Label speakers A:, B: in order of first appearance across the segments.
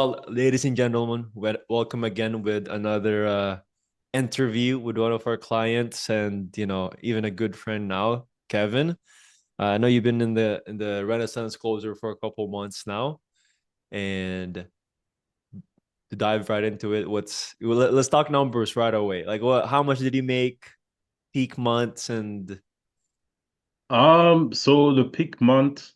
A: Well, ladies and gentlemen, welcome again with another interview with one of our clients and even a good friend now, Kevin. I know you've been in the Renaissance closer for a couple months now, and to dive right into it, let's talk numbers right away. Like, how much did you make peak months and
B: So the peak month,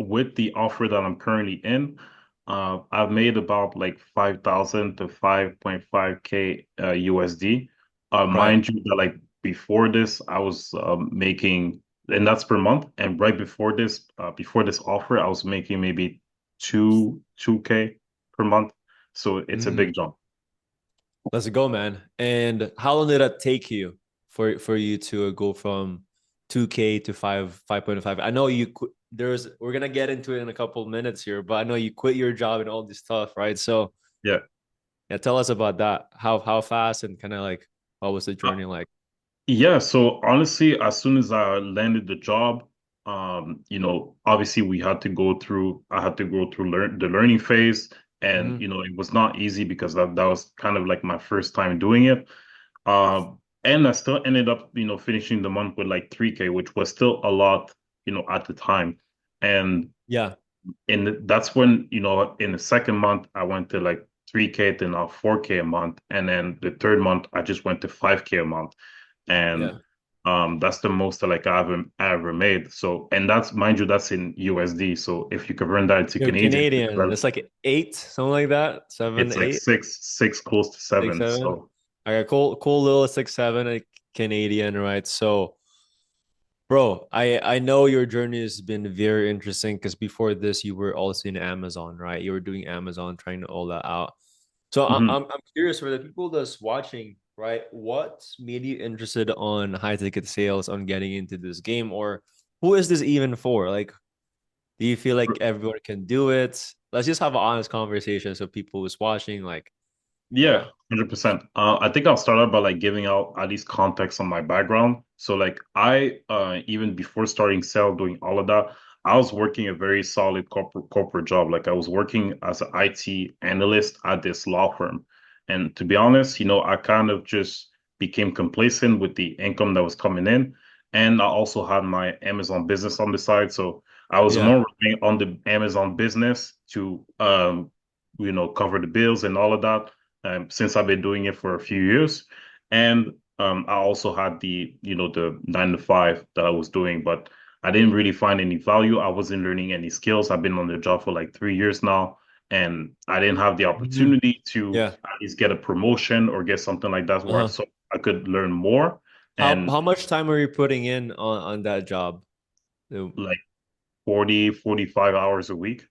B: with the offer that I'm currently in, I've made about like 5,000 to 5.5K USD.
A: right?
B: Mind you that like before this, I was making, and that's per month. And right before this offer, I was making maybe 2K per month. So it's a
A: Mhm.
B: big jump.
A: Let's go, man. And how long did that take you for you to go from 2K to 5.5? I know we're gonna get into it in a couple of minutes here, but I know you quit your job and all this stuff, right? So
B: Yeah.
A: yeah, tell us about that. How fast and kind of like what was the journey like?
B: Yeah, so honestly, as soon as I landed the job, obviously I had to go through the learning phase. And,
A: Hmm.
B: it was not easy because that was kind of like my first time doing it. And I still ended up, finishing the month with like 3K, which was still a lot, at the time. And
A: Yeah.
B: that's when, in the second month, I went to like 3K to now 4K a month. And then the third month, I just went to 5K a month. And
A: Yeah.
B: that's the most that like I ever made. So, and that's, mind you, that's in USD. So if you convert that to
A: You're
B: Canadian,
A: Canadian. It's like eight, something like that. Seven,
B: it's like
A: eight,
B: six close to
A: six,
B: seven.
A: seven.
B: So
A: I got cool little 6, 7 Canadian, right? So bro, I know your journey has been very interesting because before this you were also in Amazon, right? You were doing Amazon, trying to all that out. So
B: mhm.
A: I'm curious for the people that's watching, right? What made you interested on high ticket sales, on getting into this game, or who is this even for? Like, do you feel like everyone can do it? Let's just have an honest conversation so people who's watching, like,
B: Yeah,
A: yeah,
B: 100%. I think I'll start out by like giving out at least context on my background. So like even before starting sale, doing all of that, I was working a very solid corporate job. Like I was working as an IT analyst at this law firm. And to be honest, I kind of just became complacent with the income that was coming in. And I also had my Amazon business on the side. So I was
A: yeah,
B: more relying on the Amazon business to cover the bills and all of that, since I've been doing it for a few years. And I also had the 9 to 5 that I was doing, but I didn't really find any value. I wasn't learning any skills. I've been on the job for like 3 years now, and I didn't have the
A: mhm,
B: opportunity to
A: yeah.
B: at least get a promotion or get something like that where
A: Uh-huh.
B: so I could learn more. And
A: How much time are you putting in on that job?
B: like 40, 45 hours a week.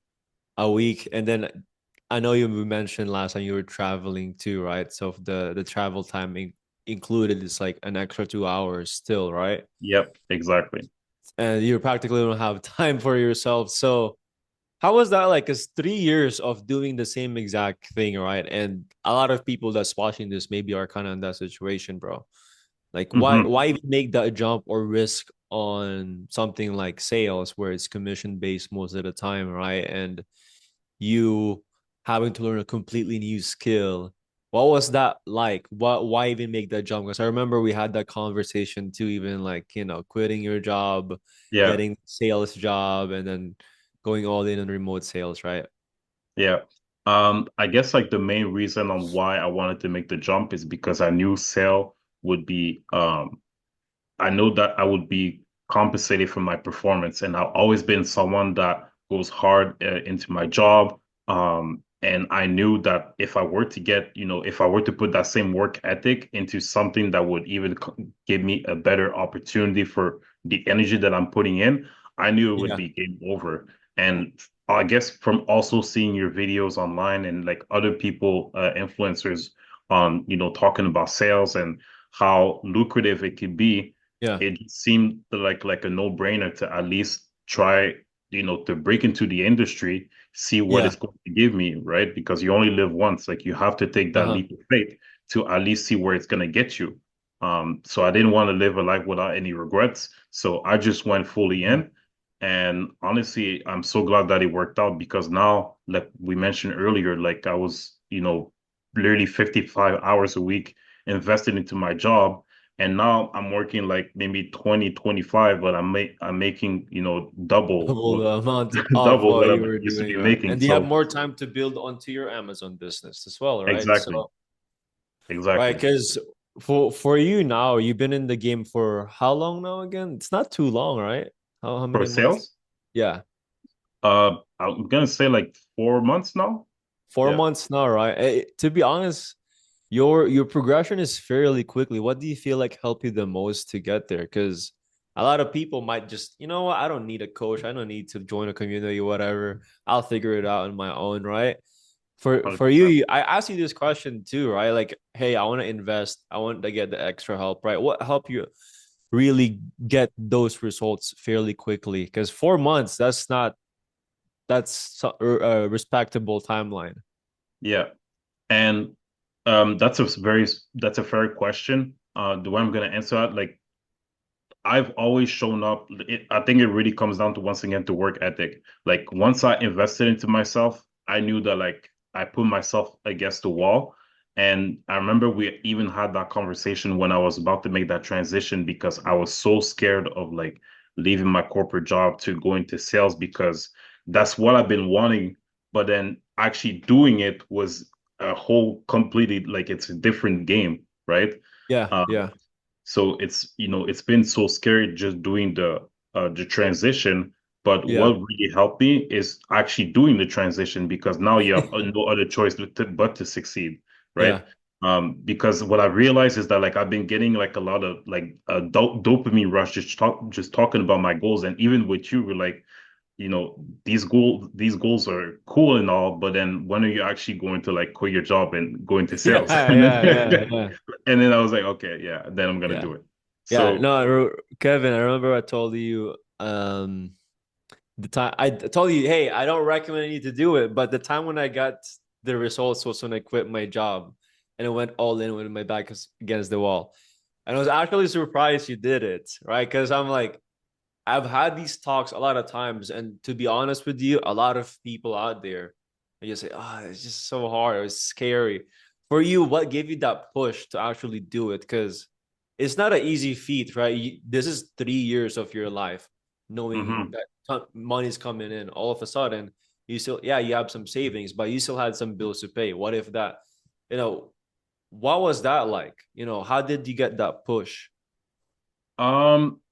A: A week, and then I know you mentioned last time you were traveling too, right? So if the travel time included is like an extra 2 hours still, right?
B: Yep, exactly.
A: And you practically don't have time for yourself. So how was that like? Because 3 years of doing the same exact thing, right? And a lot of people that's watching this maybe are kind of in that situation, bro. Like
B: Hmm.
A: why even make that jump or risk on something like sales where it's commission based most of the time, right? And you having to learn a completely new skill. What was that like? Why even make that jump? Because I remember we had that conversation too, even like, quitting your job,
B: Yeah.
A: getting sales job, and then going all in on remote sales, right?
B: Yeah. I guess like the main reason on why I wanted to make the jump is because I knew sale would be I know that I would be compensated for my performance, and I've always been someone that goes hard into my job. And I knew that if I were to put that same work ethic into something that would even give me a better opportunity for the energy that I'm putting in, I knew it would
A: Yeah.
B: be game over. And I guess from also seeing your videos online and like other people, influencers on, talking about sales and how lucrative it could be,
A: Yeah.
B: it seemed like a no-brainer to at least try, to break into the industry, see what
A: Yeah.
B: it's going to give me, right? Because you only live once. Like you have to take that
A: Uh-huh.
B: leap of faith to at least see where it's going to get you. So I didn't want to live a life without any regrets. So I just went fully
A: Mhm.
B: in. And honestly, I'm so glad that it worked out because now, like we mentioned earlier, like I was, literally 55 hours a week invested into my job. And now I'm working like maybe 20, 25, but I'm making, double
A: Double the amount of
B: double
A: what
B: what I
A: you were
B: used to
A: doing,
B: be
A: right?
B: making.
A: And you have
B: So
A: more time to build onto your Amazon business as well, right?
B: exactly,
A: So, right,
B: exactly.
A: because for you now, you've been in the game for how long now again? It's not too long, right? How
B: For
A: many months?
B: sales,
A: Yeah,
B: I'm gonna say like 4 months now.
A: four
B: Yeah.
A: months now, right? To be honest, your progression is fairly quickly. What do you feel like helped you the most to get there? Because a lot of people might just, you know what, I don't need a coach. I don't need to join a community, whatever. I'll figure it out on my own, right? For
B: 100%.
A: you, I asked you this question too, right? Like, hey, I want to invest. I want to get the extra help, right? What helped you really get those results fairly quickly? Because 4 months, that's a respectable timeline.
B: Yeah. And that's a fair question. The way I'm gonna answer that, like I've always shown up. I think it really comes down to once again to work ethic. Like once I invested into myself, I knew that like I put myself against the wall. And I remember we even had that conversation when I was about to make that transition because I was so scared of like leaving my corporate job to go into sales because that's what I've been wanting. But then actually doing it was a whole completely like it's a different game, right?
A: Yeah,
B: Um,
A: yeah,
B: so it's been so scary just doing the transition. But
A: yeah.
B: what really helped me is actually doing the transition because now you have no other choice but to succeed, right?
A: Yeah.
B: Because what I realized is that like I've been getting like a lot of like a dopamine rush just talking about my goals, and even with you, we're like, these goals are cool and all, but then when are you actually going to like quit your job and go into
A: Yeah,
B: sales? And
A: yeah, yeah,
B: then
A: yeah,
B: and then I was like, okay, yeah, then I'm gonna
A: yeah.
B: do it.
A: Yeah,
B: So,
A: no, Kevin, I remember I told you the time I told you, hey, I don't recommend you to do it, but the time when I got the results was when I quit my job and I went all in with my back against the wall. And I was actually surprised you did it, right? Because I'm like, I've had these talks a lot of times, and to be honest with you, a lot of people out there, they just say, "Oh, it's just so hard. It's scary." For you, what gave you that push to actually do it? Because it's not an easy feat, right? This is 3 years of your life, knowing
B: mhm.
A: that money's coming in. All of a sudden, you still, yeah, you have some savings, but you still had some bills to pay. What if that, you know, what was that like? How did you get that push?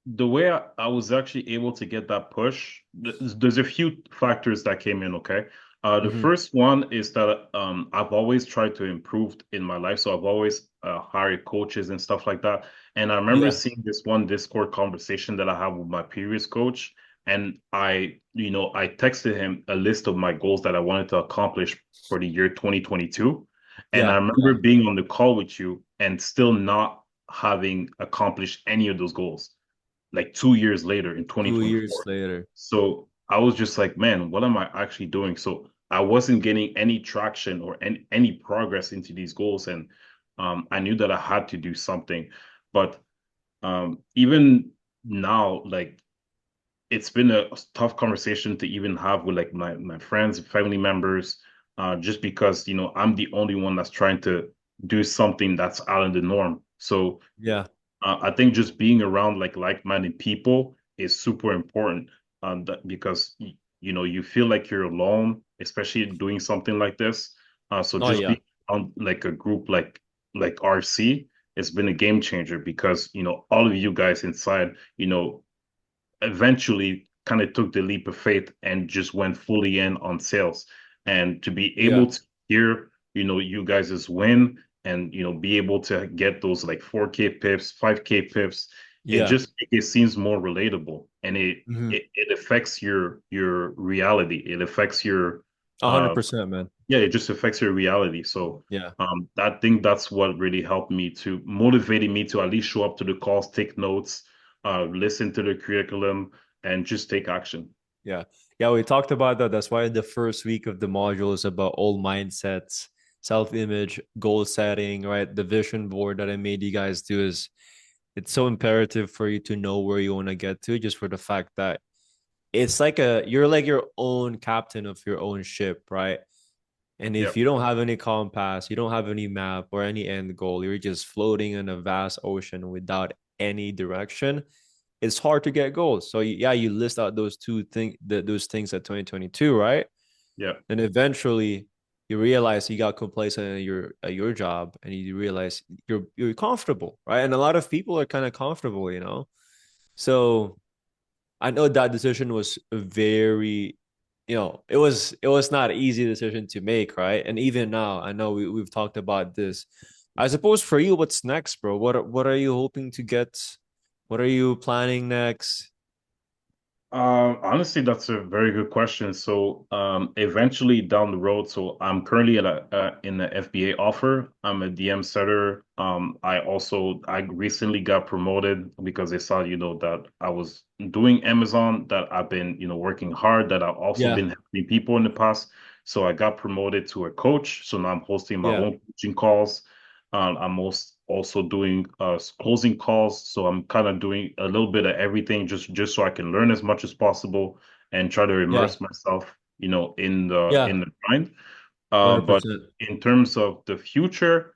B: The way I was actually able to get that push, there's a few factors that came in, okay? The
A: Hmm.
B: first one is that I've always tried to improve in my life, so I've always hired coaches and stuff like that. And I remember
A: Yeah,
B: seeing this one Discord conversation that I had with my previous coach, and I texted him a list of my goals that I wanted to accomplish for the year 2022. And I
A: yeah,
B: remember
A: yeah.
B: being on the call with you and still not having accomplished any of those goals like 2 years later in
A: 2 years
B: 2024.
A: later.
B: So I was just like, man, what am I actually doing? So I wasn't getting any traction or any progress into these goals. And I knew that I had to do something. But even now, like it's been a tough conversation to even have with like my friends, family members, just because I'm the only one that's trying to do something that's out of the norm. So
A: Yeah.
B: I think just being around like-minded people is super important, because you feel like you're alone, especially doing something like this. So
A: Oh
B: just
A: yeah.
B: being on like a group like RC, it's been a game changer because all of you guys inside, eventually kind of took the leap of faith and just went fully in on sales. And to be able
A: Yeah.
B: to hear, you guys' win and, be able to get those like 4K pips, 5K pips, it
A: Yeah.
B: just it seems more relatable and it
A: Hmm.
B: it, it affects your reality. It affects your
A: A hundred
B: uh
A: percent, man.
B: yeah, it just affects your reality. So
A: Yeah.
B: I think that's what really helped me to motivated me to at least show up to the calls, take notes, listen to the curriculum, and just take action.
A: Yeah. Yeah. We talked about that. That's why the first week of the module is about all mindsets, self-image, goal setting, right? The vision board that I made you guys do is it's so imperative for you to know where you want to get to, just for the fact that it's like a you're like your own captain of your own ship, right? And if
B: Yep.
A: you don't have any compass, you don't have any map or any end goal, you're just floating in a vast ocean without any direction. It's hard to get goals. So yeah, you list out those things at 2022, right?
B: Yep.
A: And eventually you realize you got complacent at your job and you realize you're comfortable, right? And a lot of people are kind of comfortable, you know. So I know that decision was very, it was not an easy decision to make, right? And even now, I know we've talked about this. I suppose for you, what's next, bro? What are you hoping to get? What are you planning next?
B: Honestly, that's a very good question. So, eventually down the road, so I'm currently at in the FBA offer. I'm a DM setter. I recently got promoted because they saw, that I was doing Amazon, that I've been, working hard, that I've also
A: Yeah,
B: been helping people in the past. So I got promoted to a coach. So now I'm hosting my
A: yeah,
B: own coaching calls. I'm also doing closing calls, so I'm kind of doing a little bit of everything just so I can learn as much as possible and try to
A: yeah,
B: immerse myself, in the
A: yeah,
B: grind. But
A: 100%.
B: in terms of the future,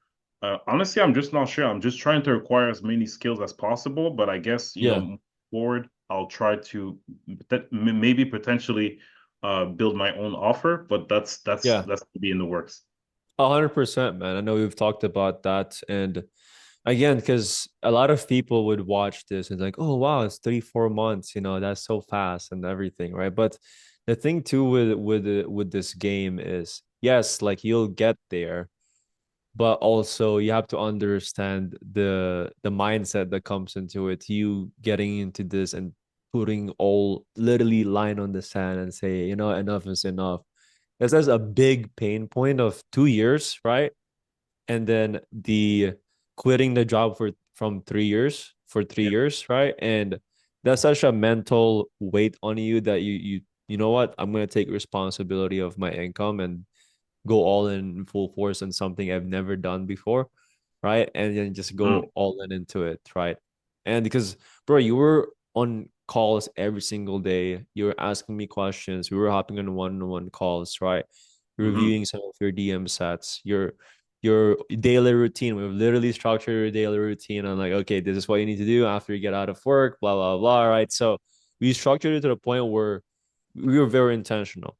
B: honestly, I'm just not sure. I'm just trying to acquire as many skills as possible. But I guess,
A: Yeah,
B: moving forward, I'll try to maybe potentially build my own offer, but
A: yeah,
B: that's to be in the works.
A: 100%, man. I know we've talked about that, and again, because a lot of people would watch this and like, oh wow, it's 3 4 months, that's so fast and everything, right? But the thing too with this game is, yes, like you'll get there, but also you have to understand the mindset that comes into it. You getting into this and putting all literally line on the sand and say, enough is enough. Because there's a big pain point of 2 years, right? And then the quitting the job from 3 years for three
B: Yeah.
A: years, right? And that's such a mental weight on you that you know what? I'm gonna take responsibility of my income and go all in full force on something I've never done before, right? And then just
B: Mm,
A: go all in into it, right? And because, bro, you were on calls every single day, you were asking me questions, we were hopping on one-on-one calls, right?
B: hmm
A: Reviewing some of your DM sets, your daily routine. We've literally structured your daily routine on like, okay, this is what you need to do after you get out of work, blah blah blah, right? So we structured it to the point where we were very intentional.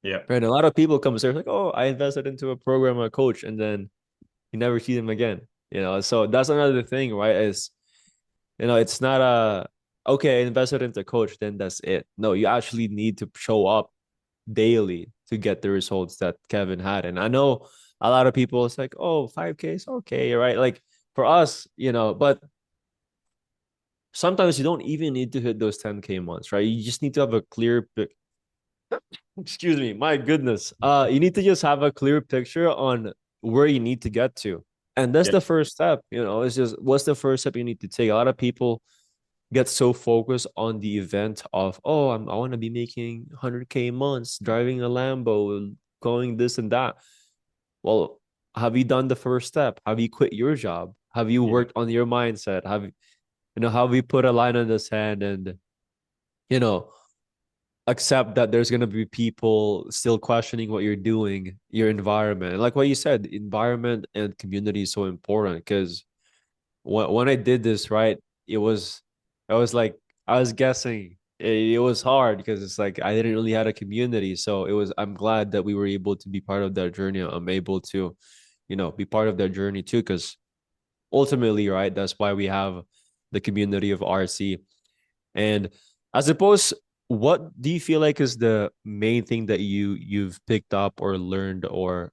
B: Yeah.
A: Right. And a lot of people come and say, like, oh, I invested into a program or a coach, and then you never see them again. So that's another thing, right? Is it's not okay, I invested into a coach, then that's it. No, you actually need to show up daily to get the results that Kevin had. And I know a lot of people, it's like, oh, 5K is okay, right? Like for us, but sometimes you don't even need to hit those 10K months, right? You just need to have a clear excuse me, my goodness. You need to just have a clear picture on where you need to get to. And that's
B: Yeah.
A: the first step, it's just what's the first step you need to take. A lot of people get so focused on the event of, oh, I want to be making 100K months, driving a Lambo, going this and that. Well, have you done the first step? Have you quit your job? Have you
B: Yeah.
A: worked on your mindset? Have you put a line on the sand and, you know, accept that there's going to be people still questioning what you're doing, your environment. Like what you said, environment and community is so important because when I did this, right, it was, I was like, I was guessing it was hard because it's like I didn't really have a community. So I'm glad that we were able to be part of that journey. I'm able to, be part of that journey too because ultimately, right, that's why we have the community of RC. And I suppose, what do you feel like is the main thing that you've picked up or learned or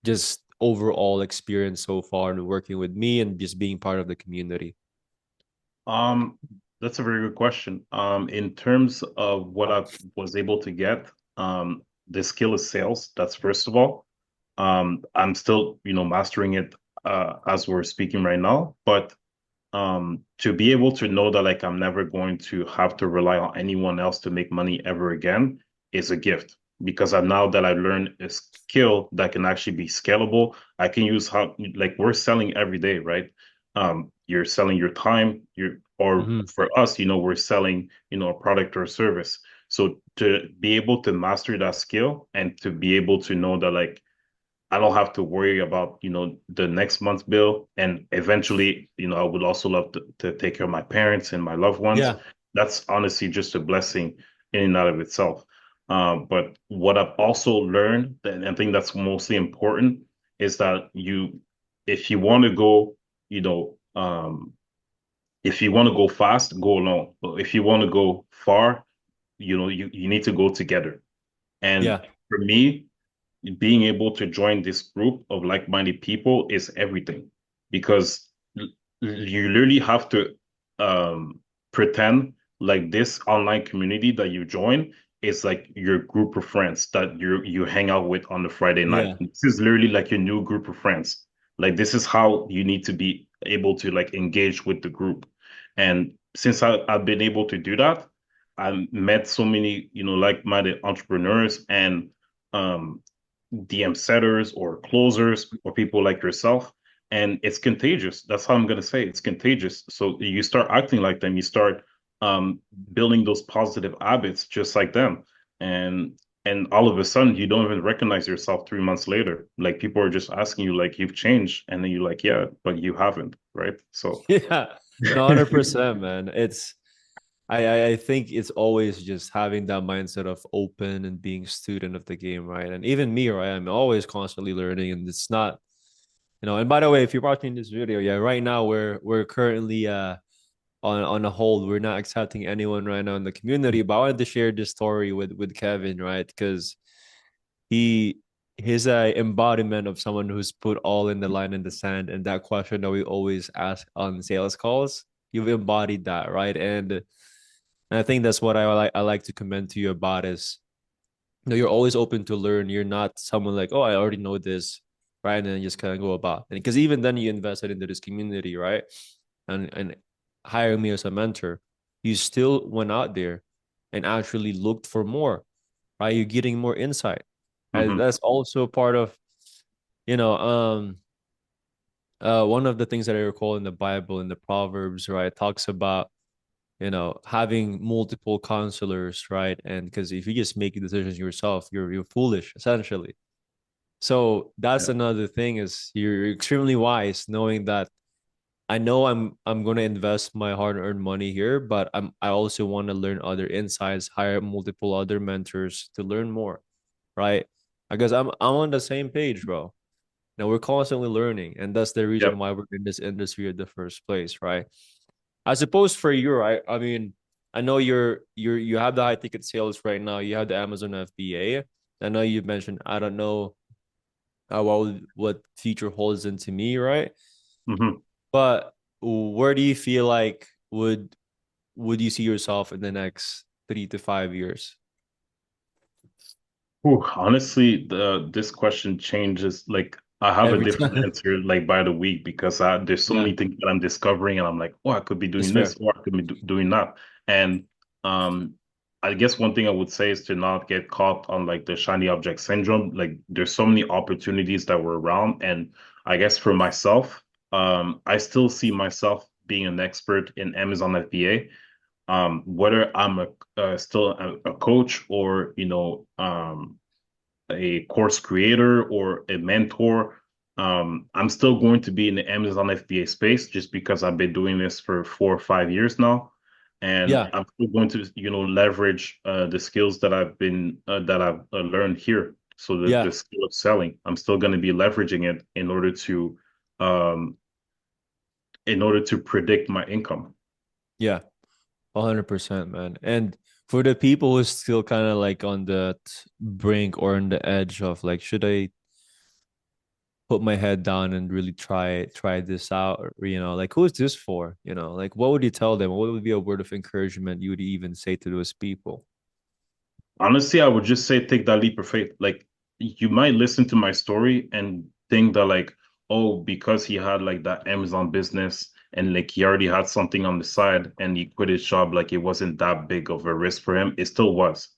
A: just overall experience so far in working with me and just being part of the community?
B: Um, that's a very good question. In terms of what I was able to get, the skill is sales. That's first of all. I'm still, mastering it as we're speaking right now. But to be able to know that like I'm never going to have to rely on anyone else to make money ever again is a gift. Because now that I learned a skill that can actually be scalable, I can use how like we're selling every day, right? You're selling your time, or
A: Hmm.
B: for us, we're selling, a product or a service. So to be able to master that skill and to be able to know that like I don't have to worry about, the next month's bill. And eventually, I would also love to take care of my parents and my loved ones.
A: Yeah.
B: That's honestly just a blessing in and out of itself. But what I've also learned, and I think that's mostly important, is that if you want to go, you know, if you want to go fast, go alone. But if you want to go far, you need to go together. And
A: Yeah.
B: for me, being able to join this group of like-minded people is everything because you literally have to pretend like this online community that you join is like your group of friends that you hang out with on the Friday night.
A: Yeah.
B: This is literally like your new group of friends. Like this is how you need to be able to like engage with the group. And since I've been able to do that, I met so many, like-minded entrepreneurs and um DM setters or closers or people like yourself. And it's contagious. That's how I'm going to say it. It's contagious. So you start acting like them, you start um, building those positive habits just like them. And all of a sudden you don't even recognize yourself 3 months later. Like people are just asking you, like, you've changed. And then you're like, yeah, but you haven't, right? So
A: Yeah. No, 100%, man. I think it's always just having that mindset of open and being student of the game, right? And even me, right? I'm always constantly learning, and it's not, And by the way, if you're watching this video, yeah, right now we're currently on a hold. We're not accepting anyone right now in the community, but I wanted to share this story with Kevin, right? Because he he's a embodiment of someone who's put all in the line in the sand, and that question that we always ask on sales calls, you've embodied that, right? And I think that's what I like to commend to you about is you're always open to learn. You're not someone like, oh, I already know this, right? And then just kind of go about. And because even then you invested into this community, right? And hiring me as a mentor, you still went out there and actually looked for more, right? You're getting more insight. Right?
B: mhm.
A: That's also part of, you know, one of the things that I recall in the Bible in the Proverbs, right, talks about having multiple counselors, right? And because if you just make decisions yourself, you're foolish essentially. So that's
B: Yeah.
A: another thing is you're extremely wise knowing that I know I'm going to invest my hard-earned money here, but I also want to learn other insights, hire multiple other mentors to learn more, right? Because I'm on the same page, bro. Now we're constantly learning, and that's the reason
B: Yep.
A: why we're in this industry in the first place, right? I suppose for you, right? I mean, I know you have the high ticket sales right now. You have the Amazon FBA. I know you mentioned I don't know what future holds into me, right?
B: Mhm.
A: But where do you feel like would you see yourself in the next 3 to 5 years?
B: Ooh, honestly, this question changes. Like, I have a
A: Every
B: different
A: time.
B: answer like by the week because there's so
A: Yeah,
B: many things that I'm discovering, and I'm like, oh, I could be
A: it's
B: doing this,
A: fair.
B: or I could be doing that. And um, I guess one thing I would say is to not get caught on like the shiny object syndrome. Like, there's so many opportunities that were around, and I guess for myself, I still see myself being an expert in Amazon FBA. Whether I'm still a coach or a course creator or a mentor, I'm still going to be in the Amazon FBA space just because I've been doing this for 4 or 5 years now, and
A: Yeah,
B: I'm still going to leverage the skills that I've learned here. So the
A: yeah,
B: skill of selling, I'm still going to be leveraging it um, in order to predict my income.
A: yeah. 100%, man. And for the people who still kind of like on the brink or on the edge of like, should I put my head down and really try this out? Or, like who is this for? Like what would you tell them? What would be a word of encouragement you would even say to those people?
B: Honestly, I would just say take that leap of faith. Like you might listen to my story and think that like, oh, because he had like that Amazon business and like he already had something on the side and he quit his job, like it wasn't that big of a risk for him. It still was.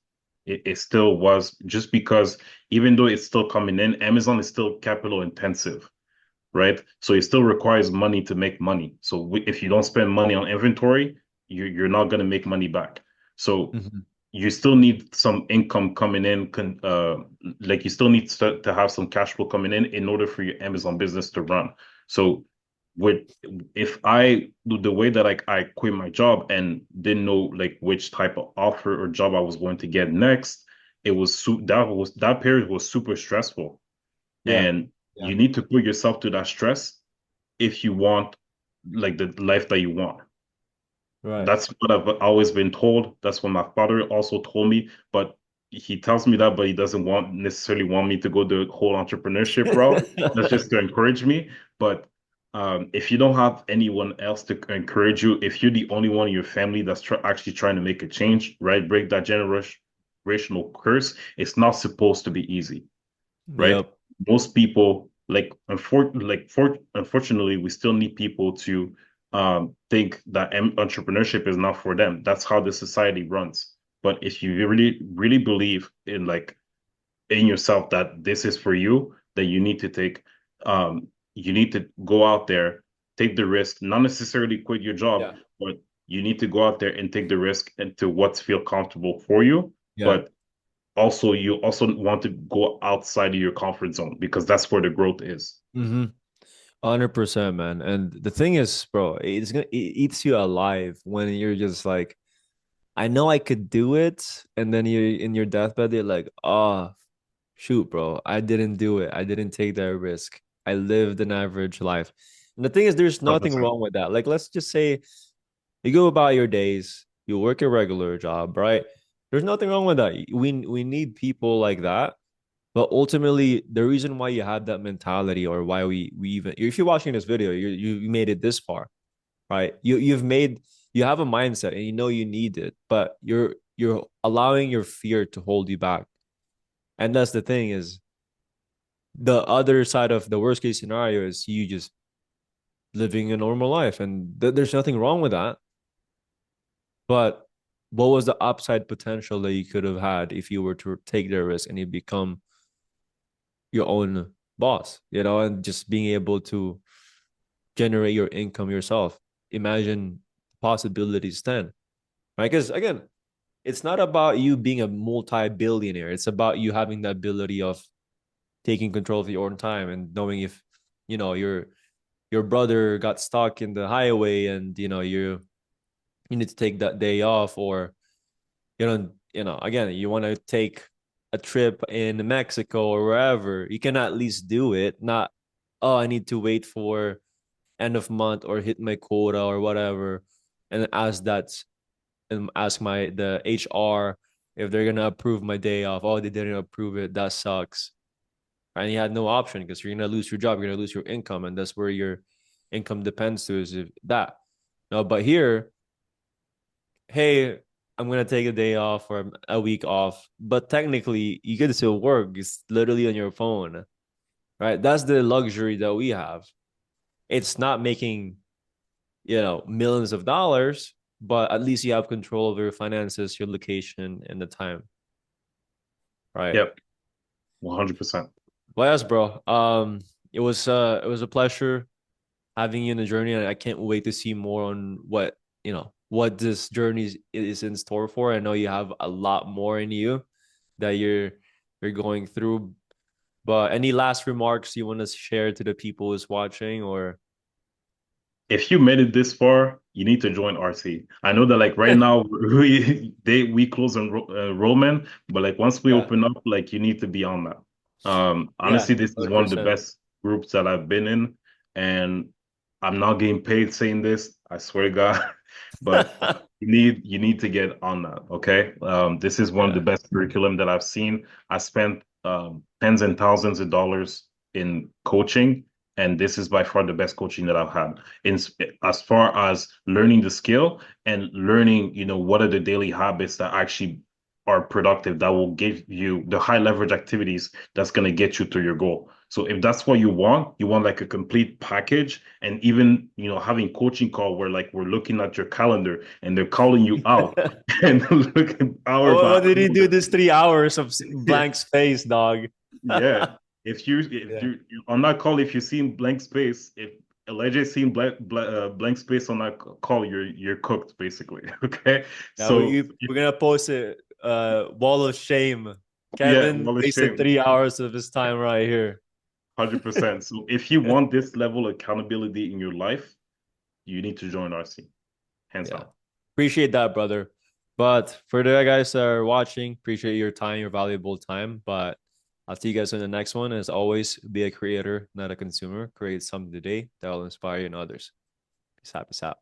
B: It still was just because even though it's still coming in, Amazon is still capital intensive. right? So it still requires money to make money. So if you don't spend money on inventory, you're not going to make money back. So
A: Mhm.
B: you still need some income coming in, like you still need to have some cash flow coming in order for your Amazon business to run. So with if I the way that I quit my job and didn't know like which type of offer or job I was going to get next, that period was super stressful.
A: Yeah.
B: And
A: Yeah.
B: you need to put yourself to that stress if you want like the life that you want.
A: Right.
B: That's what I've always been told. That's what my father also told me. But he tells me that, but he doesn't want necessarily want me to go the whole entrepreneurship route. That's just to encourage me. But if you don't have anyone else to encourage you, if you're the only one in your family that's actually trying to make a change, right? Break that generational curse. It's not supposed to be easy, right?
A: Yep.
B: Most people unfortunately, we still need people to think that entrepreneurship is not for them. That's how the society runs. But if you really, really believe in in yourself that this is for you, then you need to go out there, take the risk, not necessarily quit your job,
A: Yeah.
B: but you need to go out there and take the risk into what's feel comfortable for you.
A: Yeah.
B: But also you also want to go outside of your comfort zone because that's where the growth is.
A: 100%, man. And the thing is, bro, it eats you alive when you're just like, I know I could do it, and then you're in your deathbed, you're like, oh, shoot, bro, I didn't do it. I didn't take that risk. I lived an average life. And the thing is, there's nothing
B: 100%.
A: wrong with that. Like, let's just say you go about your days, you work a regular job, right? There's nothing wrong with that. We need people like that. But ultimately, the reason why you have that mentality, or why we even, if you're watching this video, you made it this far, right? You have a mindset and you know you need it, but you're allowing your fear to hold you back. And that's the thing, is the other side of the worst case scenario is you just living a normal life, and there's nothing wrong with that. But what was the upside potential that you could have had if you were to take the risk and you become your own boss, and just being able to generate your income yourself? Imagine possibilities then, right? Because again, it's not about you being a multi-billionaire. It's about you having the ability of taking control of your own time and knowing if your brother got stuck in the highway, and you need to take that day off, or again, you want to take a trip in Mexico or wherever, you can at least do it. Not, oh, I need to wait for end of month or hit my quota or whatever, and ask the HR if they're gonna approve my day off. Oh, they didn't approve it. That sucks. And you had no option because you're gonna lose your job. You're gonna lose your income, and that's where your income depends to, is if that. No, but here, hey, I'm gonna take a day off or a week off, but technically you can still work. It's literally on your phone, right? That's the luxury that we have. It's not making millions of dollars, but at least you have control over your finances, your location, and the time, right?
B: Yep, 100%.
A: Well, yes, bro. It was a pleasure having you in the journey, and I can't wait to see more on what this journey is in store for. I know you have a lot more in you that you're going through. But any last remarks you want to share to the people who's watching, or
B: If you made it this far, you need to join RC. I know that like right now we close enrollment, but like once we
A: yeah,
B: open up, like you need to be on that.
A: yeah,
B: Honestly, this is one of the
A: 100%.
B: best groups that I've been in, and I'm not getting paid saying this. I swear to God, but you need to get on that. Okay, this is one of the
A: Yeah.
B: best curriculum that I've seen. I spent tens and thousands of dollars in coaching, and this is by far the best coaching that I've had in as far as learning the skill and learning, what are the daily habits that actually are productive that will give you the high leverage activities that's going to get you to your goal. So if that's what you want like a complete package, and even, having coaching call where like we're looking at your calendar and they're calling you out and looking hour by
A: What did he do
B: hour.
A: this 3 hours of blank space, dog?
B: Yeah. if
A: Yeah.
B: you on that call, if you seen blank space, if Elijah seen blank space on that call, you're cooked basically. Okay,
A: Yeah,
B: so
A: we're gonna post a wall of shame.
B: yeah,
A: Kevin
B: well, it's
A: wasted
B: shame.
A: 3 hours of his time right here.
B: 100%. So if you want this level of accountability in your life, you need to join RC, hands
A: Yeah.
B: down.
A: Appreciate that, brother. But for the guys that are watching, appreciate your time, your valuable time. But I'll see you guys in the next one. As always, be a creator, not a consumer. Create something today that will inspire you and others. Peace out. Peace out.